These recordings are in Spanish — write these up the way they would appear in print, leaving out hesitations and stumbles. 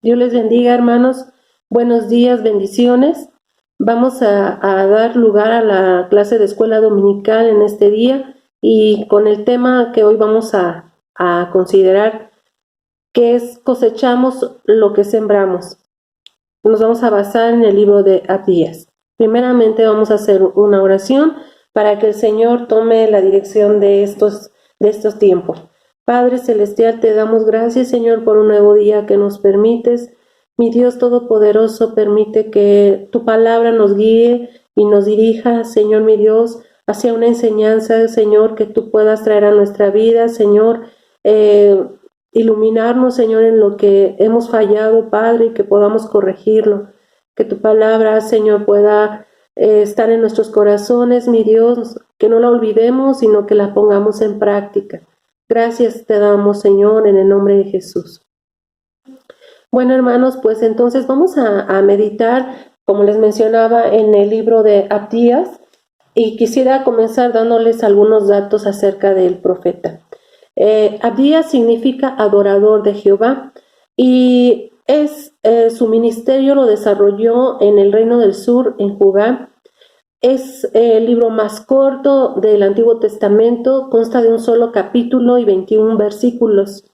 Dios les bendiga, hermanos. Buenos días, bendiciones. Vamos a dar lugar a la clase de escuela dominical en este día y con el tema que hoy vamos a considerar, que es cosechamos lo que sembramos. Nos vamos a basar en el libro de Abdías. Primeramente vamos a hacer una oración para que el Señor tome la dirección de estos tiempos. Padre Celestial, te damos gracias, Señor, por un nuevo día que nos permites. Mi Dios Todopoderoso, permite que tu palabra nos guíe y nos dirija, Señor mi Dios, hacia una enseñanza, Señor, que tú puedas traer a nuestra vida, Señor, iluminarnos, Señor, en lo que hemos fallado, Padre, y que podamos corregirlo. Que tu palabra, Señor, pueda estar en nuestros corazones, mi Dios, que no la olvidemos, sino que la pongamos en práctica. Gracias te damos, Señor, en el nombre de Jesús. Bueno, hermanos, pues entonces vamos a meditar, como les mencionaba, en el libro de Abdías, y quisiera comenzar dándoles algunos datos acerca del profeta. Abdías significa adorador de Jehová y su ministerio lo desarrolló en el Reino del Sur, en Judá. Es el libro más corto del Antiguo Testamento, consta de un solo capítulo y 21 versículos.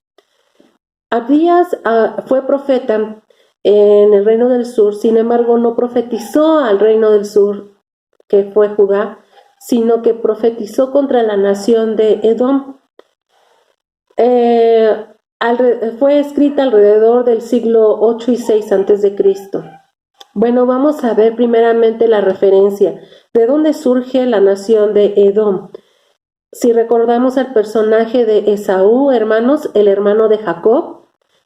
Abdías fue profeta en el Reino del Sur, sin embargo no profetizó al Reino del Sur, que fue Judá, sino que profetizó contra la nación de Edom. Fue escrita alrededor del siglo 8 y 6 a.C. Bueno, vamos a ver primeramente la referencia. ¿De dónde surge la nación de Edom? Si recordamos al personaje de Esaú, hermanos, el hermano de Jacob,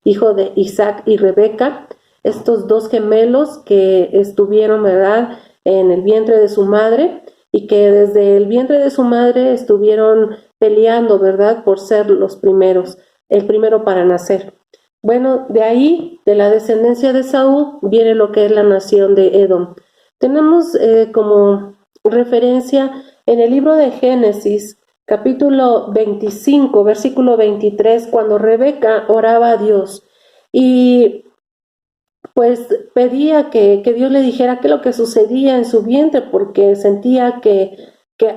hijo de Isaac y Rebeca, estos dos gemelos que estuvieron, ¿verdad?, en el vientre de su madre y que desde el vientre de su madre estuvieron peleando, ¿verdad?, por ser los primeros, el primero para nacer. Bueno, de ahí, de la descendencia de Esaú, viene lo que es la nación de Edom. Tenemos como referencia en el libro de Génesis, capítulo 25, versículo 23, cuando Rebeca oraba a Dios y pues pedía que Dios le dijera qué es lo que sucedía en su vientre, porque sentía que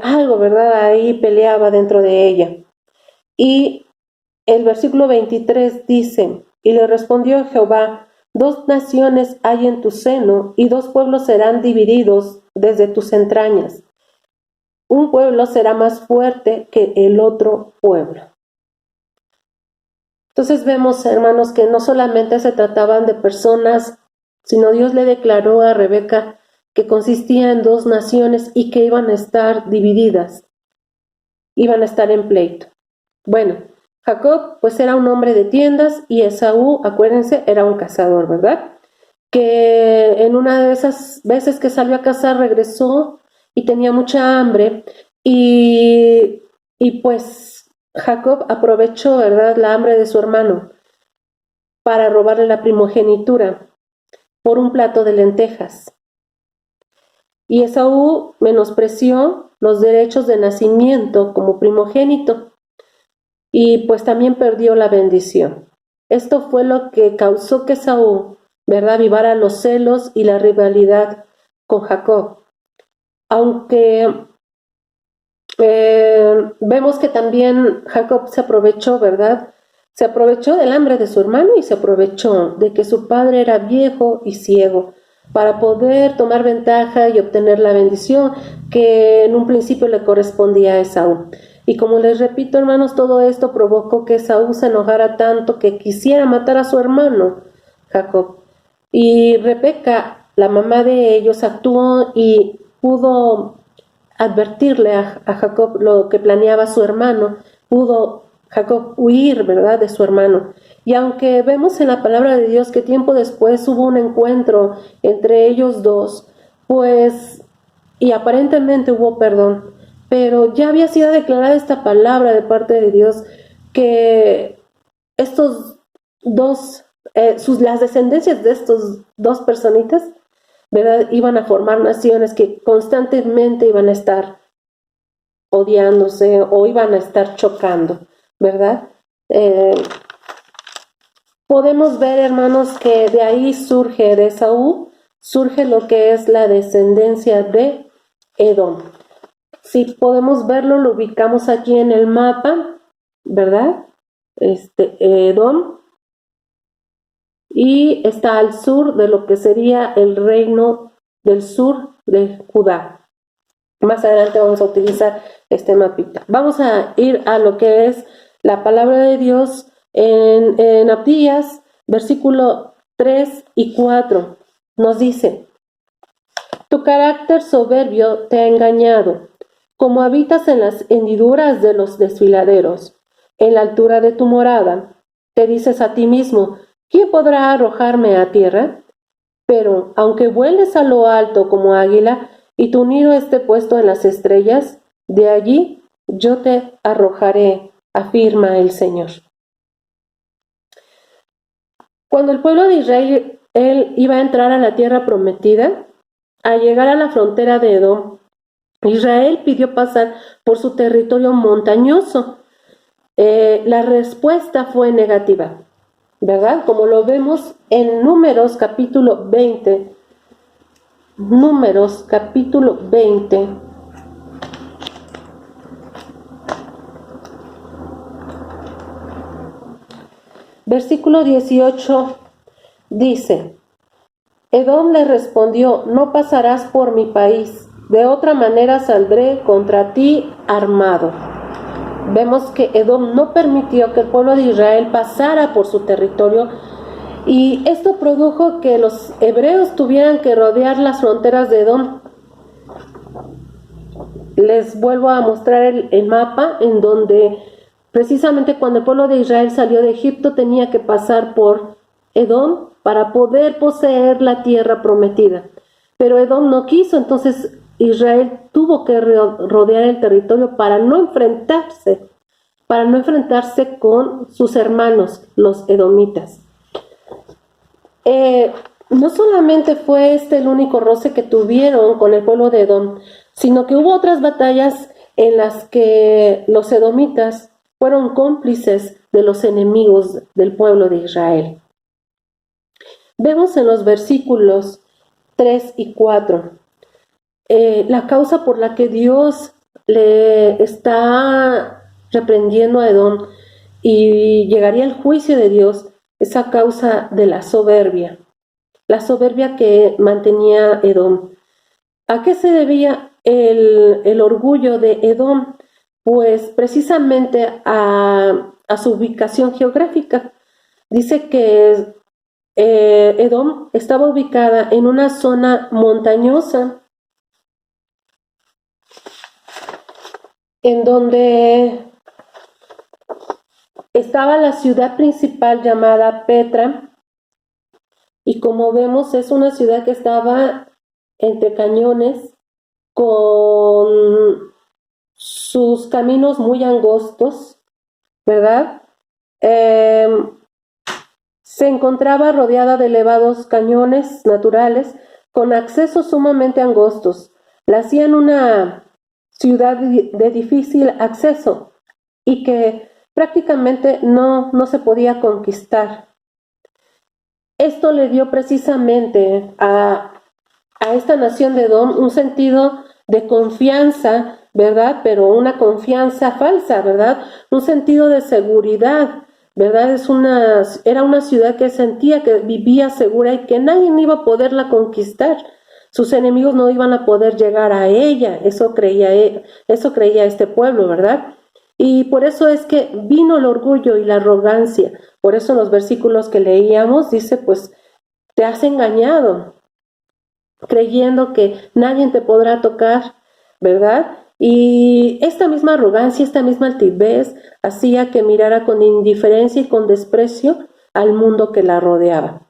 algo, ¿verdad?, ahí peleaba dentro de ella. Y el versículo 23 dice, y le respondió Jehová, 2 naciones hay en tu seno, y 2 pueblos serán divididos desde tus entrañas. Un pueblo será más fuerte que el otro pueblo. Entonces vemos, hermanos, que no solamente se trataban de personas, sino Dios le declaró a Rebeca que consistía en 2 naciones y que iban a estar divididas, iban a estar en pleito. Bueno, Jacob pues era un hombre de tiendas y Esaú, acuérdense, era un cazador, ¿verdad? Que en una de esas veces que salió a cazar regresó y tenía mucha hambre y pues Jacob aprovechó, ¿verdad?, la hambre de su hermano para robarle la primogenitura por un plato de lentejas. Y Esaú menospreció los derechos de nacimiento como primogénito y pues también perdió la bendición. Esto fue lo que causó que Esaú, ¿verdad?, avivara los celos y la rivalidad con Jacob. Aunque vemos que también Jacob se aprovechó, ¿verdad? Se aprovechó del hambre de su hermano y se aprovechó de que su padre era viejo y ciego para poder tomar ventaja y obtener la bendición que en un principio le correspondía a Esaú. Y como les repito, hermanos, todo esto provocó que Esaú se enojara tanto que quisiera matar a su hermano Jacob. Y Rebeca, la mamá de ellos, actuó y pudo advertirle a Jacob lo que planeaba su hermano. Pudo Jacob huir, ¿verdad?, de su hermano. Y aunque vemos en la palabra de Dios que tiempo después hubo un encuentro entre ellos dos, pues, y aparentemente hubo perdón, pero ya había sido declarada esta palabra de parte de Dios que estos dos, las descendencias de estos 2 personitas, ¿verdad?, iban a formar naciones que constantemente iban a estar odiándose o iban a estar chocando, ¿verdad? podemos ver, hermanos, que de ahí surge, de Esaú, surge lo que es la descendencia de Edom. Si podemos verlo, lo ubicamos aquí en el mapa, ¿verdad? Edom, y está al sur de lo que sería el reino del sur de Judá. Más adelante vamos a utilizar este mapita. Vamos a ir a lo que es la palabra de Dios en Abdías, versículo 3 y 4. Nos dice: tu carácter soberbio te ha engañado, como habitas en las hendiduras de los desfiladeros, en la altura de tu morada. Te dices a ti mismo: ¿quién podrá arrojarme a tierra? Pero aunque vueles a lo alto como águila, y tu nido esté puesto en las estrellas, de allí yo te arrojaré, afirma el Señor. Cuando el pueblo de Israel iba a entrar a la tierra prometida, al llegar a la frontera de Edom, Israel pidió pasar por su territorio montañoso. La respuesta fue negativa, ¿verdad? Como lo vemos en Números capítulo 20. Números capítulo 20. Versículo 18 dice: Edom le respondió: no pasarás por mi país, de otra manera saldré contra ti armado. Vemos que Edom no permitió que el pueblo de Israel pasara por su territorio, y esto produjo que los hebreos tuvieran que rodear las fronteras de Edom. Les vuelvo a mostrar el mapa en donde precisamente cuando el pueblo de Israel salió de Egipto tenía que pasar por Edom para poder poseer la tierra prometida. Pero Edom no quiso, entonces Israel tuvo que rodear el territorio para no enfrentarse con sus hermanos, los edomitas. No solamente fue el único roce que tuvieron con el pueblo de Edom, sino que hubo otras batallas en las que los edomitas fueron cómplices de los enemigos del pueblo de Israel. Vemos en los versículos 3 y 4 la causa por la que Dios le está reprendiendo a Edom y llegaría el juicio de Dios, esa causa de la soberbia que mantenía Edom. ¿A qué se debía el orgullo de Edom? Pues precisamente a su ubicación geográfica. Dice que Edom estaba ubicada en una zona montañosa, en donde estaba la ciudad principal llamada Petra, y como vemos es una ciudad que estaba entre cañones, con sus caminos muy angostos, ¿verdad? Se encontraba rodeada de elevados cañones naturales con accesos sumamente angostos. La hacían una ciudad de difícil acceso y que prácticamente no se podía conquistar. Esto le dio precisamente a esta nación de Edom un sentido de confianza, ¿verdad? Pero una confianza falsa, ¿verdad? Un sentido de seguridad, ¿verdad? Era una ciudad que sentía que vivía segura y que nadie iba a poderla conquistar. Sus enemigos no iban a poder llegar a ella. Eso creía este pueblo, ¿verdad? Y por eso es que vino el orgullo y la arrogancia. Por eso en los versículos que leíamos dice, pues, te has engañado, creyendo que nadie te podrá tocar, ¿verdad? Y esta misma arrogancia, esta misma altivez, hacía que mirara con indiferencia y con desprecio al mundo que la rodeaba.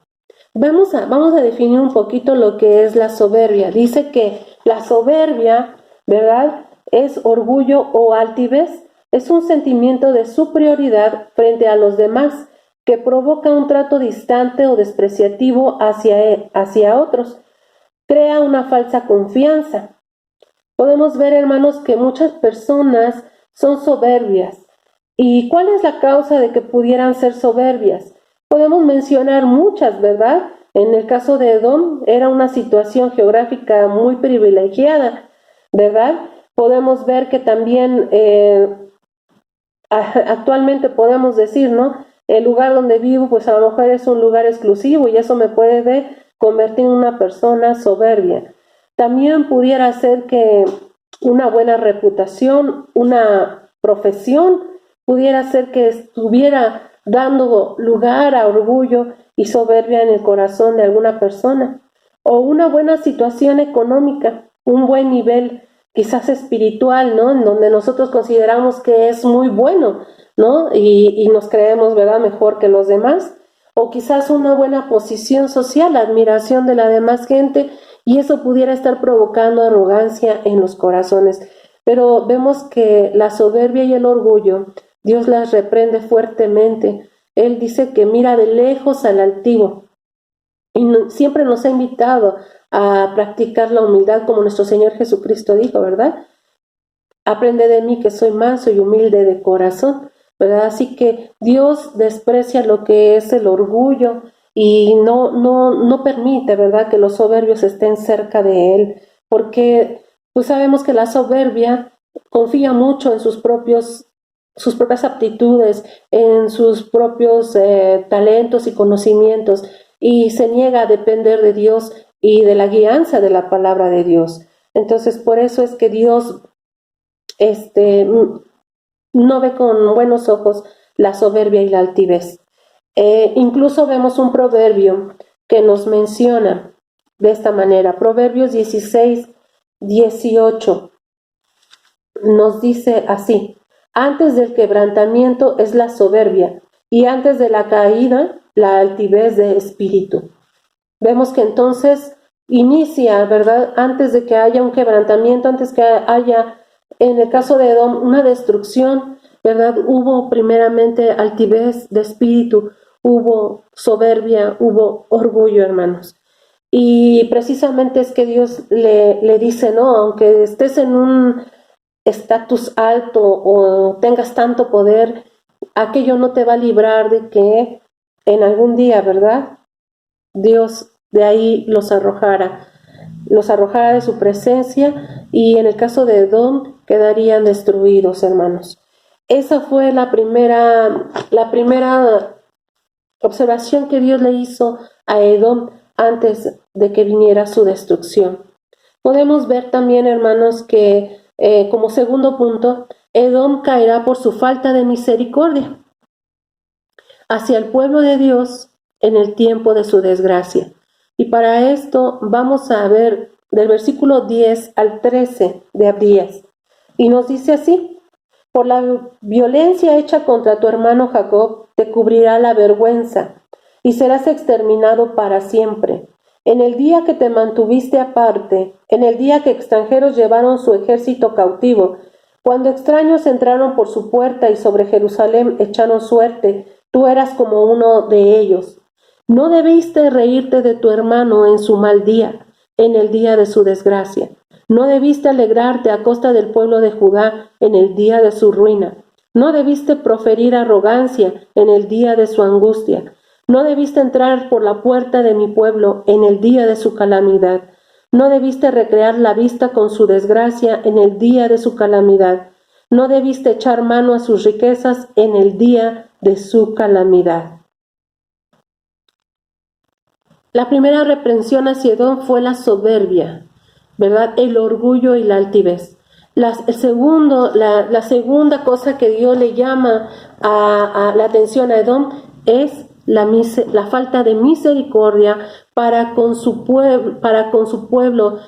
Vamos a definir un poquito lo que es la soberbia. Dice que la soberbia, ¿verdad?, es orgullo o altivez. Es un sentimiento de superioridad frente a los demás que provoca un trato distante o despreciativo hacia otros. Crea una falsa confianza. Podemos ver, hermanos, que muchas personas son soberbias. ¿Y cuál es la causa de que pudieran ser soberbias? Podemos mencionar muchas, ¿verdad? En el caso de Edom era una situación geográfica muy privilegiada, ¿verdad? Podemos ver que también actualmente podemos decir, ¿no? El lugar donde vivo, pues a lo mejor es un lugar exclusivo y eso me puede convertir en una persona soberbia. También pudiera ser que una buena reputación, una profesión, pudiera ser que estuviera dando lugar a orgullo y soberbia en el corazón de alguna persona. O una buena situación económica, un buen nivel quizás espiritual, ¿no? En donde nosotros consideramos que es muy bueno, ¿no? Y nos creemos, ¿verdad?, mejor que los demás. O quizás una buena posición social, la admiración de la demás gente, y eso pudiera estar provocando arrogancia en los corazones. Pero vemos que la soberbia y el orgullo, Dios las reprende fuertemente. Él dice que mira de lejos al altivo y siempre nos ha invitado a practicar la humildad como nuestro Señor Jesucristo dijo, ¿verdad? Aprende de mí que soy manso y humilde de corazón, ¿verdad? Así que Dios desprecia lo que es el orgullo y no permite, ¿verdad?, que los soberbios estén cerca de Él, porque pues sabemos que la soberbia confía mucho en sus propias aptitudes, en sus propios talentos y conocimientos, y se niega a depender de Dios y de la guianza de la palabra de Dios. Entonces, por eso es que Dios no ve con buenos ojos la soberbia y la altivez. Incluso vemos un proverbio que nos menciona de esta manera. Proverbios 16:18 nos dice así: antes del quebrantamiento es la soberbia, y antes de la caída la altivez de espíritu. Vemos que entonces inicia, ¿verdad?, antes de que haya un quebrantamiento, antes que haya, en el caso de Edom, una destrucción, ¿verdad? Hubo primeramente altivez de espíritu, hubo soberbia, hubo orgullo, hermanos. Y precisamente es que Dios le dice, no, aunque estés en un estatus alto o tengas tanto poder, aquello no te va a librar de que en algún día, ¿verdad?, Dios de ahí los arrojara de su presencia, y en el caso de Edom quedarían destruidos, hermanos. Esa fue la primera observación que Dios le hizo a Edom antes de que viniera su destrucción. Podemos ver también, hermanos, que como segundo punto, Edom caerá por su falta de misericordia hacia el pueblo de Dios en el tiempo de su desgracia. Y para esto vamos a ver del versículo 10 al 13 de Abdías. Y nos dice así: por la violencia hecha contra tu hermano Jacob te cubrirá la vergüenza y serás exterminado para siempre. En el día que te mantuviste aparte, en el día que extranjeros llevaron su ejército cautivo, cuando extraños entraron por su puerta y sobre Jerusalén echaron suerte, tú eras como uno de ellos. No debiste reírte de tu hermano en su mal día, en el día de su desgracia. No debiste alegrarte a costa del pueblo de Judá en el día de su ruina. No debiste proferir arrogancia en el día de su angustia. No debiste entrar por la puerta de mi pueblo en el día de su calamidad. No debiste recrear la vista con su desgracia en el día de su calamidad. No debiste echar mano a sus riquezas en el día de su calamidad. La primera reprensión hacia Edom fue la soberbia, ¿verdad?, el orgullo y la altivez. La segunda cosa que Dios le llama a la atención a Edom es la falta de misericordia para con su pueblo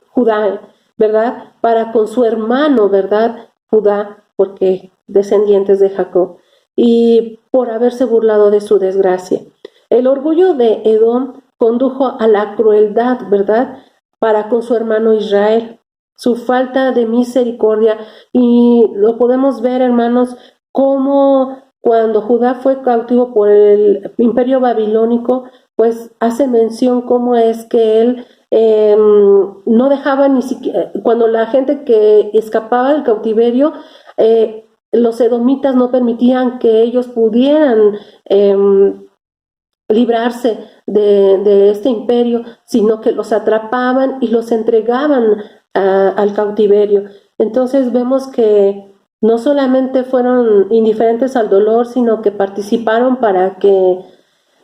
Judá, ¿verdad?, para con su hermano, ¿verdad?, Judá, porque descendientes de Jacob, y por haberse burlado de su desgracia. El orgullo de Edom condujo a la crueldad, ¿verdad?, para con su hermano Israel, su falta de misericordia. Y lo podemos ver, hermanos, como cuando Judá fue cautivo por el imperio babilónico, pues hace mención cómo es que él no dejaba ni siquiera, cuando la gente que escapaba del cautiverio, los edomitas no permitían que ellos pudieran librarse de este imperio, sino que los atrapaban y los entregaban al cautiverio. Entonces vemos que no solamente fueron indiferentes al dolor, sino que participaron para que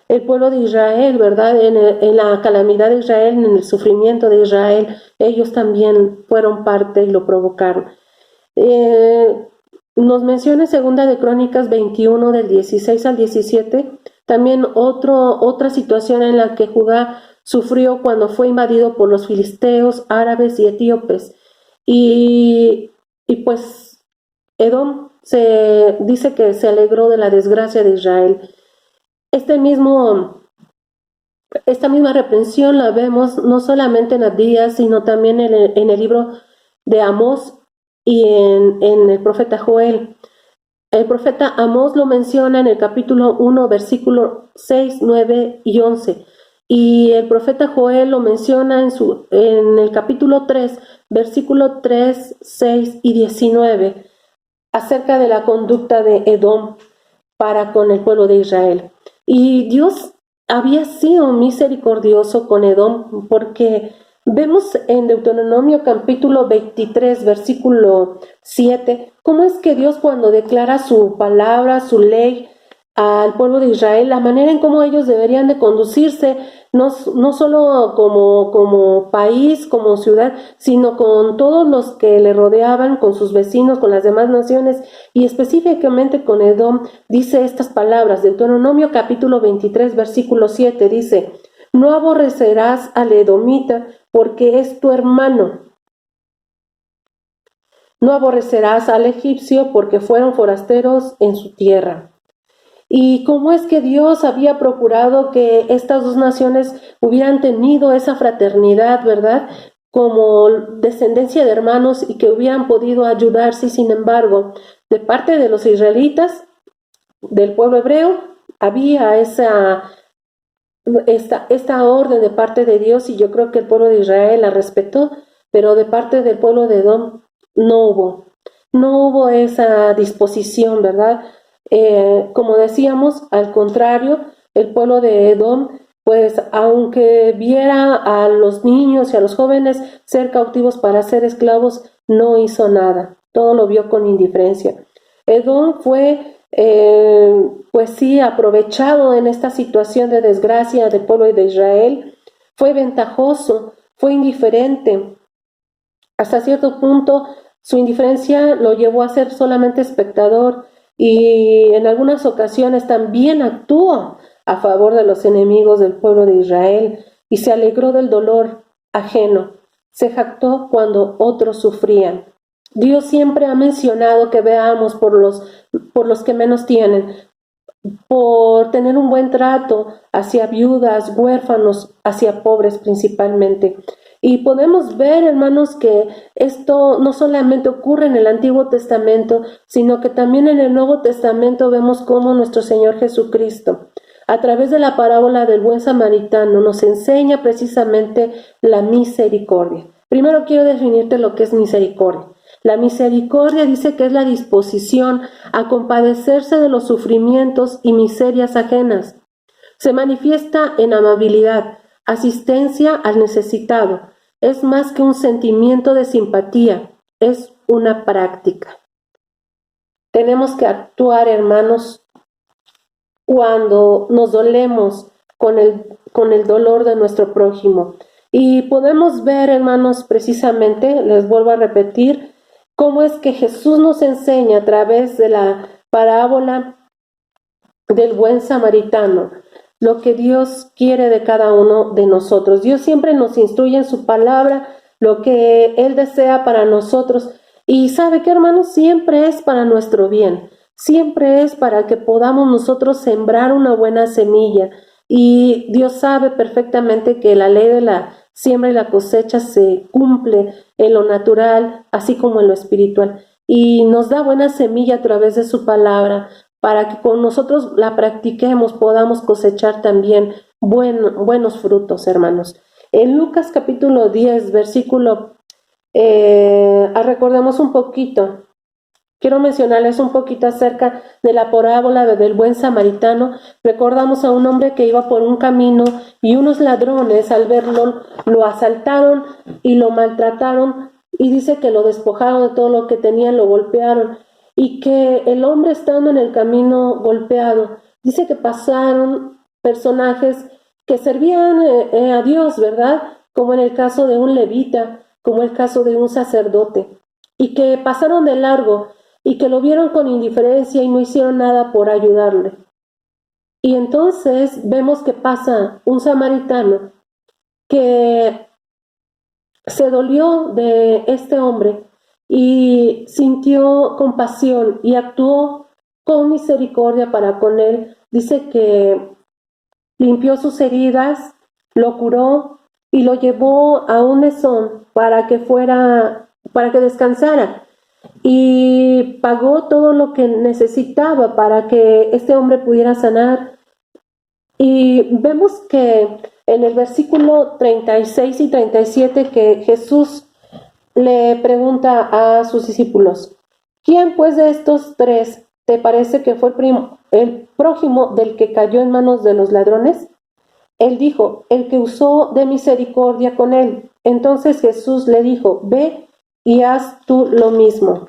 el pueblo de Israel, ¿verdad? En la calamidad de Israel, en el sufrimiento de Israel, ellos también fueron parte y lo provocaron. Nos menciona Segunda de Crónicas 21 del 16 al 17, también otra situación en la que Judá sufrió cuando fue invadido por los filisteos, árabes y etíopes. Y pues Edom se dice que se alegró de la desgracia de Israel. Esta misma reprensión la vemos no solamente en Abdías, sino también en el libro de Amós y en el profeta Joel. El profeta Amós lo menciona en el capítulo 1, versículo 6, 9 y 11. Y el profeta Joel lo menciona en el capítulo 3, versículo 3, 6 y 19, acerca de la conducta de Edom para con el pueblo de Israel. Y Dios había sido misericordioso con Edom, porque vemos en Deuteronomio capítulo 23, versículo 7, cómo es que Dios, cuando declara su palabra, su ley al pueblo de Israel, la manera en cómo ellos deberían de conducirse, no solo como país, como ciudad, sino con todos los que le rodeaban, con sus vecinos, con las demás naciones, y específicamente con Edom, dice estas palabras. Deuteronomio capítulo 23, versículo 7, dice: no aborrecerás al edomita, porque es tu hermano. No aborrecerás al egipcio, porque fueron forasteros en su tierra. Y cómo es que Dios había procurado que estas dos naciones hubieran tenido esa fraternidad, ¿verdad? Como descendencia de hermanos, y que hubieran podido ayudarse. Y sin embargo, de parte de los israelitas, del pueblo hebreo, había esta orden de parte de Dios, y yo creo que el pueblo de Israel la respetó, pero de parte del pueblo de Edom no hubo esa disposición, ¿verdad? Como decíamos, al contrario, el pueblo de Edom, pues aunque viera a los niños y a los jóvenes ser cautivos para ser esclavos, no hizo nada, todo lo vio con indiferencia. Edom fue pues sí, aprovechado en esta situación de desgracia del pueblo de Israel, fue ventajoso, fue indiferente. Hasta cierto punto, su indiferencia lo llevó a ser solamente espectador, y en algunas ocasiones también actuó a favor de los enemigos del pueblo de Israel y se alegró del dolor ajeno. Se jactó cuando otros sufrían. Dios siempre ha mencionado que veamos por los que menos tienen, por tener un buen trato hacia viudas, huérfanos, hacia pobres principalmente. Y podemos ver, hermanos, que esto no solamente ocurre en el Antiguo Testamento, sino que también en el Nuevo Testamento vemos cómo nuestro Señor Jesucristo, a través de la parábola del buen samaritano, nos enseña precisamente la misericordia. Primero quiero definirte lo que es misericordia. La misericordia dice que es la disposición a compadecerse de los sufrimientos y miserias ajenas. Se manifiesta en amabilidad, asistencia al necesitado. Es más que un sentimiento de simpatía, es una práctica. Tenemos que actuar, hermanos, cuando nos dolemos con el dolor de nuestro prójimo. Y podemos ver, hermanos, precisamente, les vuelvo a repetir, cómo es que Jesús nos enseña a través de la parábola del buen samaritano lo que Dios quiere de cada uno de nosotros. Dios siempre nos instruye en su palabra lo que Él desea para nosotros. Y ¿sabe qué, hermanos? Siempre es para nuestro bien. Siempre es para que podamos nosotros sembrar una buena semilla. Y Dios sabe perfectamente que la ley de la siembra y la cosecha se cumple en lo natural, así como en lo espiritual. Y nos da buena semilla a través de su palabra, para que con nosotros la practiquemos, podamos cosechar también buenos frutos, hermanos. En Lucas capítulo 10, versículo, recordemos un poquito Quiero mencionarles un poquito acerca de la parábola del buen samaritano. Recordamos a un hombre que iba por un camino y unos ladrones al verlo lo asaltaron y lo maltrataron, y dice que lo despojaron de todo lo que tenía, lo golpearon, y que el hombre, estando en el camino golpeado, dice que pasaron personajes que servían a Dios, ¿verdad? Como en el caso de un levita, como el caso de un sacerdote, y que pasaron de largo y que lo vieron con indiferencia y no hicieron nada por ayudarle. Y entonces vemos que pasa un samaritano que se dolió de este hombre y sintió compasión y actuó con misericordia para con él. Dice que limpió sus heridas, lo curó y lo llevó a un mesón para que descansara, y pagó todo lo que necesitaba para que este hombre pudiera sanar. Y vemos que en el versículo 36 y 37 que Jesús le pregunta a sus discípulos: ¿quién pues de estos tres te parece que fue el prójimo del que cayó en manos de los ladrones? Él dijo: el que usó de misericordia con él. Entonces Jesús le dijo: ve y haz tú lo mismo.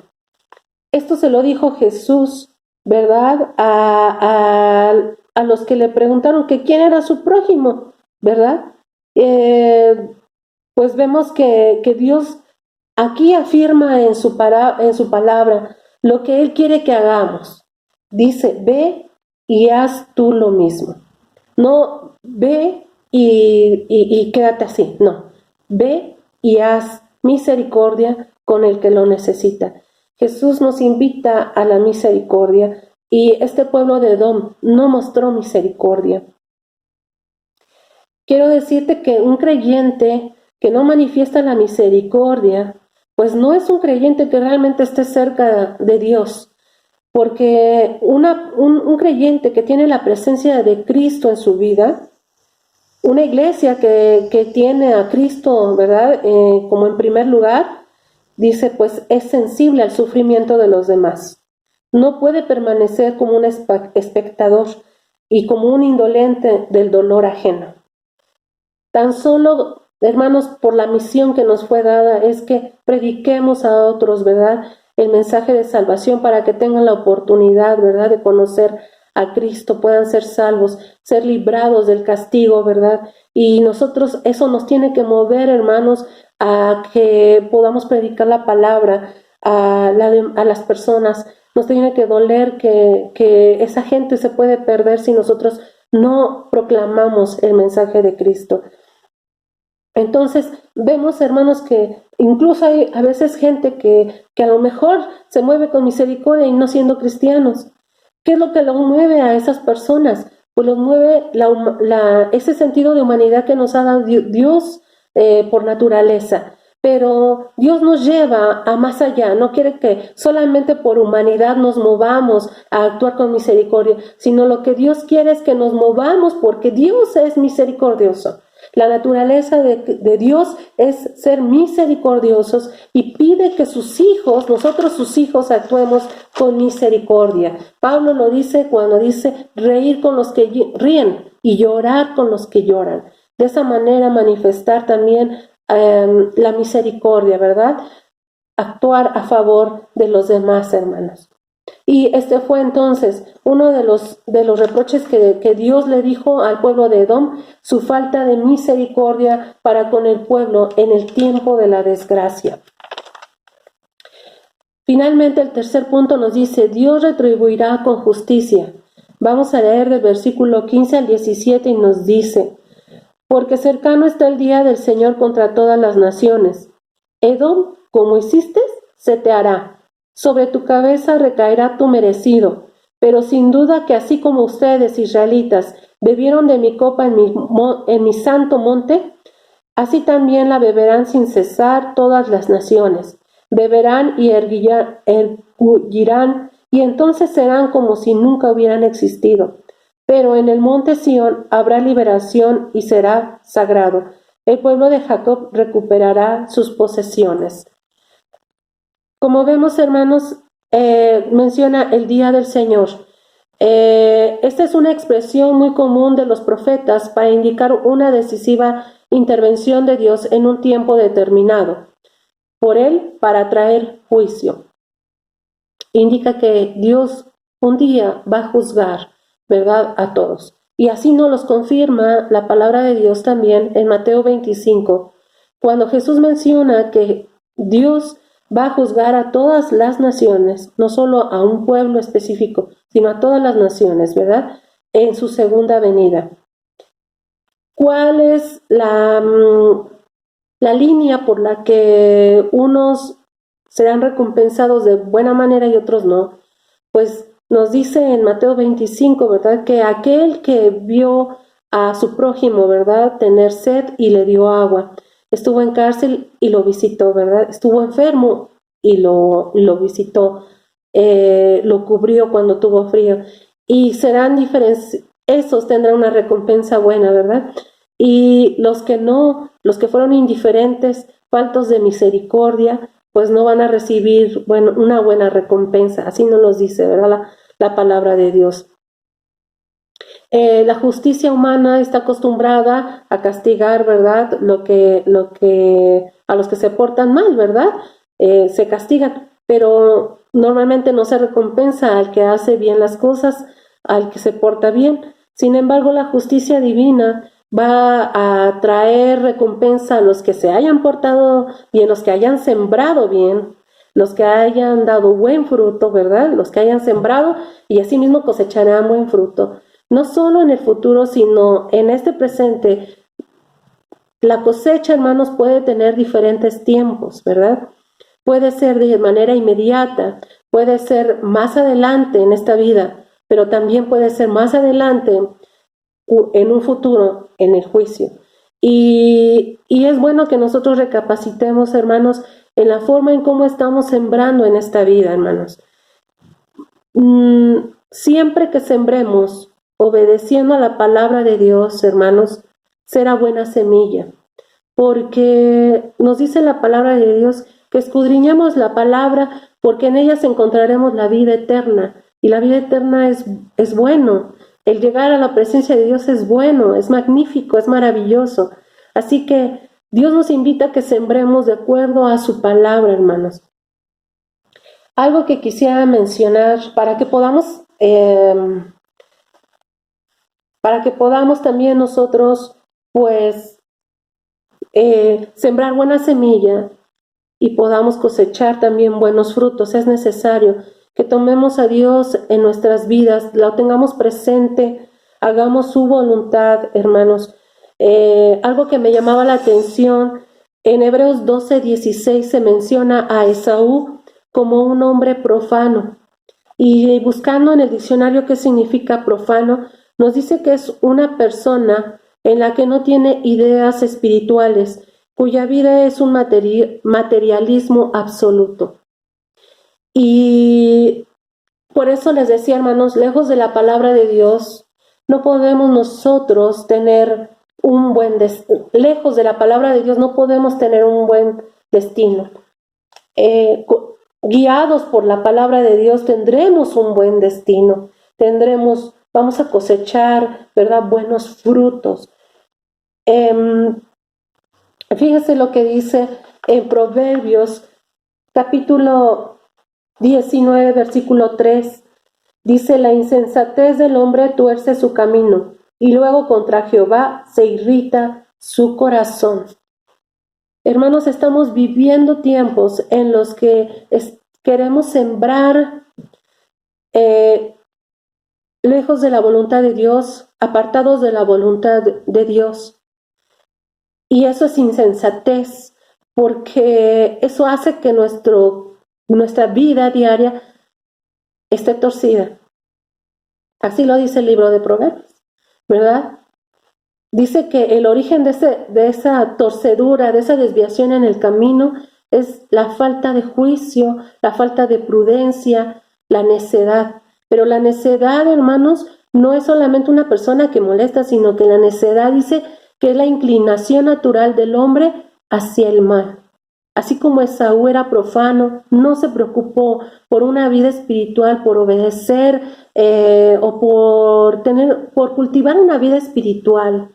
Esto se lo dijo Jesús, ¿verdad? A los que le preguntaron que quién era su prójimo, ¿verdad? Pues vemos que Dios aquí afirma en su palabra lo que Él quiere que hagamos. Dice: ve y haz tú lo mismo. No ve y quédate así, no. Ve y haz misericordia con el que lo necesita. Jesús nos invita a la misericordia, y este pueblo de Edom no mostró misericordia. Quiero decirte que un creyente que no manifiesta la misericordia, pues no es un creyente que realmente esté cerca de Dios, porque un creyente que tiene la presencia de Cristo en su vida, una iglesia que tiene a Cristo, ¿verdad? Como en primer lugar, dice, pues es sensible al sufrimiento de los demás. No puede permanecer como un espectador y como un indolente del dolor ajeno. Tan solo, hermanos, por la misión que nos fue dada, es que prediquemos a otros, ¿verdad?, el mensaje de salvación, para que tengan la oportunidad, ¿verdad?, de conocer a Cristo, puedan ser salvos, ser librados del castigo, ¿verdad? Y nosotros, eso nos tiene que mover, hermanos, a que podamos predicar la palabra a las personas. Nos tiene que doler que esa gente se puede perder si nosotros no proclamamos el mensaje de Cristo. Entonces vemos, hermanos, que incluso hay a veces gente que a lo mejor se mueve con misericordia y no siendo cristianos. ¿Qué es lo que lo mueve a esas personas? Pues los mueve ese sentido de humanidad que nos ha dado Dios por naturaleza. Pero Dios nos lleva a más allá. No quiere que solamente por humanidad nos movamos a actuar con misericordia, sino lo que Dios quiere es que nos movamos porque Dios es misericordioso. La naturaleza de Dios es ser misericordiosos, y pide que sus hijos, nosotros sus hijos, actuemos con misericordia. Pablo lo dice cuando dice reír con los que ríen y llorar con los que lloran. De esa manera manifestar también la misericordia, ¿verdad? Actuar a favor de los demás, hermanos. Y este fue entonces uno de los reproches que Dios le dijo al pueblo de Edom: su falta de misericordia para con el pueblo en el tiempo de la desgracia. Finalmente, el tercer punto nos dice: Dios retribuirá con justicia. Vamos a leer del versículo 15 al 17 y nos dice: porque cercano está el día del Señor contra todas las naciones. Edom, como hiciste, se te hará. Sobre tu cabeza recaerá tu merecido. Pero sin duda que así como ustedes, israelitas, bebieron de mi copa en mi santo monte, así también la beberán sin cesar todas las naciones. Beberán y erguirán, y entonces serán como si nunca hubieran existido. Pero en el monte Sión habrá liberación y será sagrado. El pueblo de Jacob recuperará sus posesiones. Como vemos, hermanos, menciona el día del Señor. Esta es una expresión muy común de los profetas para indicar una decisiva intervención de Dios en un tiempo determinado, por Él para traer juicio. Indica que Dios un día va a juzgar, ¿verdad?, a todos. Y así nos los confirma la palabra de Dios también en Mateo 25, cuando Jesús menciona que Dios va a juzgar a todas las naciones, no solo a un pueblo específico, sino a todas las naciones, ¿verdad?, en su segunda venida. ¿Cuál es la línea por la que unos serán recompensados de buena manera y otros no? Pues nos dice en Mateo 25, ¿verdad?, que aquel que vio a su prójimo, ¿verdad?, tener sed y le dio agua, estuvo en cárcel y lo visitó, ¿verdad?, estuvo enfermo y lo visitó, lo cubrió cuando tuvo frío, y serán diferentes, esos tendrán una recompensa buena, ¿verdad? Y los que no, los que fueron indiferentes, faltos de misericordia, pues no van a recibir, bueno, una buena recompensa. Así nos los dice, ¿verdad?, la palabra de Dios. La justicia humana está acostumbrada a castigar, ¿verdad?, a los que se portan mal, ¿verdad? Se castigan, pero normalmente no se recompensa al que hace bien las cosas, al que se porta bien. Sin embargo, la justicia divina va a traer recompensa a los que se hayan portado bien, los que hayan sembrado bien, los que hayan dado buen fruto, ¿verdad?, los que hayan sembrado, y asimismo cosecharán buen fruto. No solo en el futuro, sino en este presente. La cosecha, hermanos, puede tener diferentes tiempos, ¿verdad? Puede ser de manera inmediata, puede ser más adelante en esta vida, pero también puede ser más adelante en un futuro, en el juicio. Y es bueno que nosotros recapacitemos, hermanos, en la forma en cómo estamos sembrando en esta vida, hermanos. Siempre que sembremos obedeciendo a la palabra de Dios, hermanos, será buena semilla, porque nos dice la palabra de Dios que escudriñemos la palabra, porque en ellas encontraremos la vida eterna, y la vida eterna es bueno. El llegar a la presencia de Dios es bueno, es magnífico, es maravilloso. Así que Dios nos invita a que sembremos de acuerdo a su palabra, hermanos. Algo que quisiera mencionar para que podamos también nosotros, pues, sembrar buena semilla y podamos cosechar también buenos frutos. Es necesario que tomemos a Dios en nuestras vidas, lo tengamos presente, hagamos su voluntad, hermanos. Algo que me llamaba la atención, en Hebreos 12:16 se menciona a Esaú como un hombre profano, y buscando en el diccionario qué significa profano, nos dice que es una persona en la que no tiene ideas espirituales, cuya vida es un materialismo absoluto. Y por eso les decía, hermanos, lejos de la palabra de Dios, no podemos nosotros tener un buen destino. Lejos de la palabra de Dios no podemos tener un buen destino. Guiados por la palabra de Dios tendremos un buen destino. Vamos a cosechar, ¿verdad?, buenos frutos. Fíjese lo que dice en Proverbios, capítulo 19, versículo 3. Dice: la insensatez del hombre tuerce su camino, y luego contra Jehová se irrita su corazón. Hermanos, estamos viviendo tiempos en los que queremos sembrar lejos de la voluntad de Dios, apartados de la voluntad de Dios. Y eso es insensatez, porque eso hace que nuestra vida diaria esté torcida. Así lo dice el libro de Proverbios, ¿verdad? Dice que el origen de esa torcedura, de esa desviación en el camino, es la falta de juicio, la falta de prudencia, la necedad. Pero la necedad, hermanos, no es solamente una persona que molesta, sino que la necedad dice que es la inclinación natural del hombre hacia el mal. Así como Esaú era profano, no se preocupó por una vida espiritual, por obedecer o por cultivar una vida espiritual,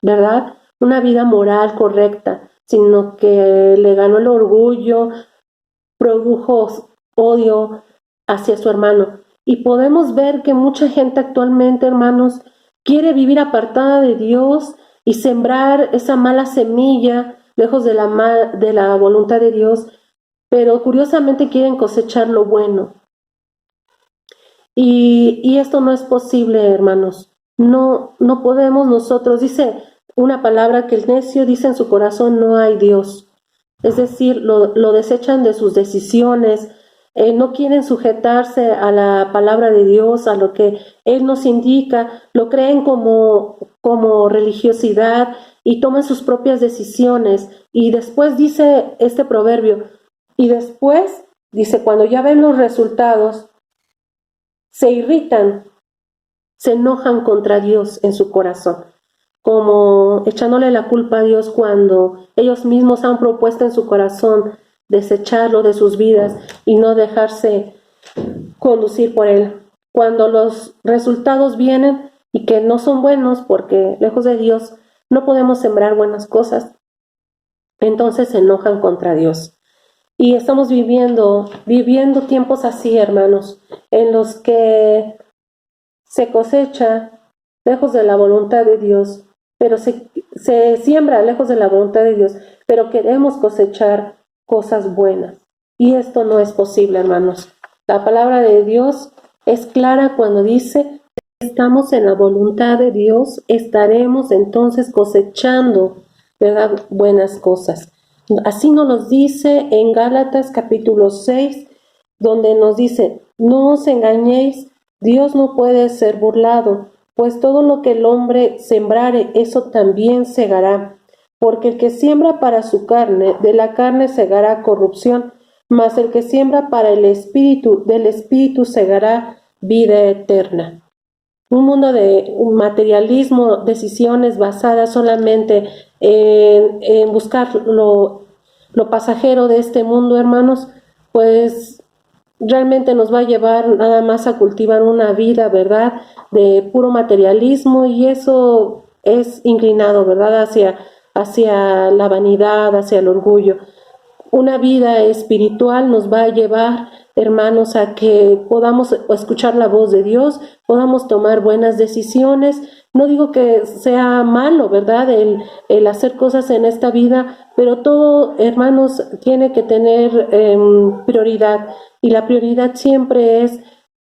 ¿verdad? Una vida moral correcta, sino que le ganó el orgullo, produjo odio hacia su hermano. Y podemos ver que mucha gente actualmente, hermanos, quiere vivir apartada de Dios y sembrar esa mala semilla lejos de la voluntad de Dios, pero curiosamente quieren cosechar lo bueno. Y esto no es posible, hermanos. No podemos nosotros, dice una palabra que el necio dice en su corazón, no hay Dios. Es decir, lo desechan de sus decisiones, no quieren sujetarse a la palabra de Dios, a lo que Él nos indica, lo creen como religiosidad y toman sus propias decisiones. Y después dice este proverbio, y después dice, cuando ya ven los resultados, se irritan, se enojan contra Dios en su corazón, como echándole la culpa a Dios cuando ellos mismos han propuesto en su corazón desecharlo de sus vidas y no dejarse conducir por Él. Cuando los resultados vienen y que no son buenos, porque lejos de Dios no podemos sembrar buenas cosas, entonces se enojan contra Dios. Y estamos viviendo tiempos así, hermanos, en los que se cosecha lejos de la voluntad de Dios, pero se siembra lejos de la voluntad de Dios, pero queremos cosechar cosas buenas. Y esto no es posible, hermanos. La palabra de Dios es clara cuando dice, estamos en la voluntad de Dios, estaremos entonces cosechando, ¿verdad?, buenas cosas. Así nos lo dice en Gálatas capítulo 6, donde nos dice, no os engañéis, Dios no puede ser burlado, pues todo lo que el hombre sembrare, eso también segará. Porque el que siembra para su carne, de la carne segará corrupción, mas el que siembra para el espíritu, del espíritu segará vida eterna. Un mundo de materialismo, decisiones basadas solamente en buscar lo pasajero de este mundo, hermanos, pues realmente nos va a llevar nada más a cultivar una vida, ¿verdad?, de puro materialismo, y eso es inclinado, ¿verdad?, hacia la vanidad, hacia el orgullo. Una vida espiritual nos va a llevar, hermanos, a que podamos escuchar la voz de Dios, podamos tomar buenas decisiones. No digo que sea malo, ¿verdad?, el hacer cosas en esta vida, pero todo, hermanos, tiene que tener prioridad. Y la prioridad siempre es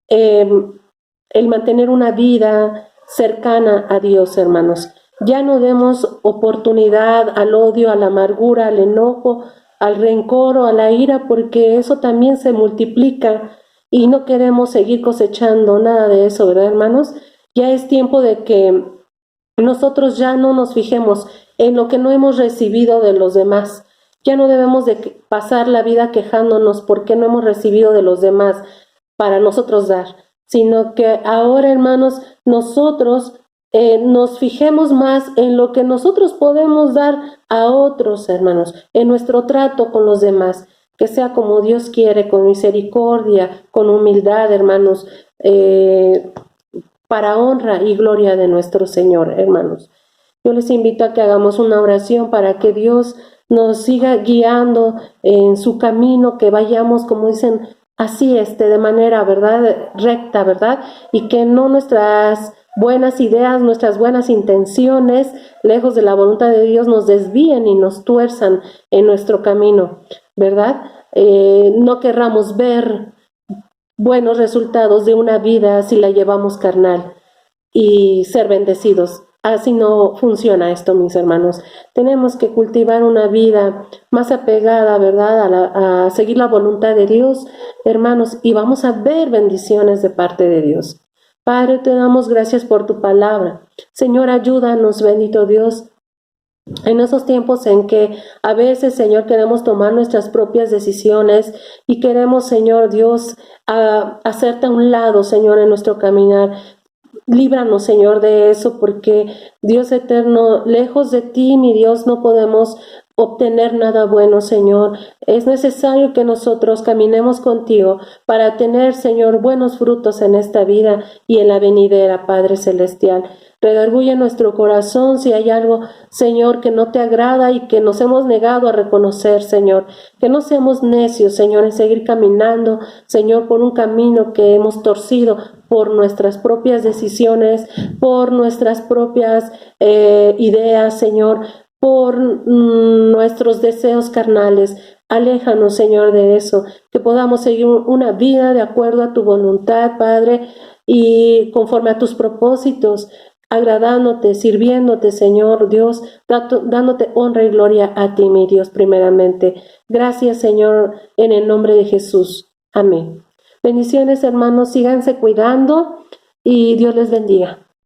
el mantener una vida cercana a Dios, hermanos. Ya no demos oportunidad al odio, a la amargura, al enojo, al rencor o a la ira, porque eso también se multiplica y no queremos seguir cosechando nada de eso, ¿verdad, hermanos? Ya es tiempo de que nosotros ya no nos fijemos en lo que no hemos recibido de los demás. Ya no debemos de pasar la vida quejándonos porque no hemos recibido de los demás para nosotros dar, sino que ahora, hermanos, nosotros nos fijemos más en lo que nosotros podemos dar a otros, hermanos, en nuestro trato con los demás, que sea como Dios quiere, con misericordia, con humildad, hermanos, para honra y gloria de nuestro Señor, hermanos. Yo les invito a que hagamos una oración para que Dios nos siga guiando en su camino, que vayamos, como dicen, así de manera, ¿verdad?, recta, ¿verdad? Y que no nuestras buenas ideas, nuestras buenas intenciones, lejos de la voluntad de Dios, nos desvíen y nos tuerzan en nuestro camino, ¿verdad? No querramos ver buenos resultados de una vida si la llevamos carnal y ser bendecidos. Así no funciona esto, mis hermanos. Tenemos que cultivar una vida más apegada, ¿verdad?, a seguir la voluntad de Dios, hermanos, y vamos a ver bendiciones de parte de Dios. Padre, te damos gracias por tu palabra. Señor, ayúdanos, bendito Dios, en esos tiempos en que a veces, Señor, queremos tomar nuestras propias decisiones y queremos, Señor Dios, hacerte a un lado, Señor, en nuestro caminar. Líbranos, Señor, de eso, porque Dios eterno, lejos de ti, mi Dios, no podemos obtener nada bueno, Señor. Es necesario que nosotros caminemos contigo para tener, Señor, buenos frutos en esta vida y en la venidera, Padre Celestial. Redarguye nuestro corazón si hay algo, Señor, que no te agrada y que nos hemos negado a reconocer, Señor. Que no seamos necios, Señor, en seguir caminando, Señor, por un camino que hemos torcido por nuestras propias decisiones, por nuestras propias ideas, Señor, por nuestros deseos carnales. Aléjanos, Señor, de eso, que podamos seguir una vida de acuerdo a tu voluntad, Padre, y conforme a tus propósitos, agradándote, sirviéndote, Señor Dios, dándote honra y gloria a ti, mi Dios, primeramente. Gracias, Señor, en el nombre de Jesús. Amén. Bendiciones, hermanos, síganse cuidando y Dios les bendiga.